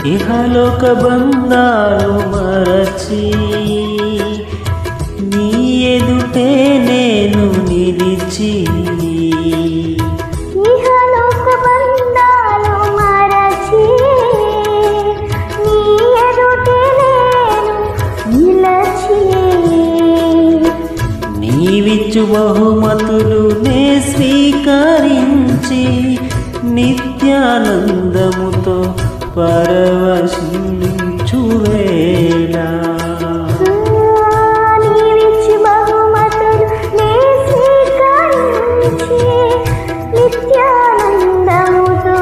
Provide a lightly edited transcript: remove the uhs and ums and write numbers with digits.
ఇహలోక బంధాలు మరచి నీ ఎదుటే నేను నిలిచి ఇహలోక బంధాలు మరచి నీ ఎదుటే నేను నిలచి నీవిచ్చు బహుమతులు నే స్వీకరించి నిత్యానందముతో పరవశించు వేళ నీవిచ్చు బహుమతులు నే స్వీకరించి నిత్యానందముతో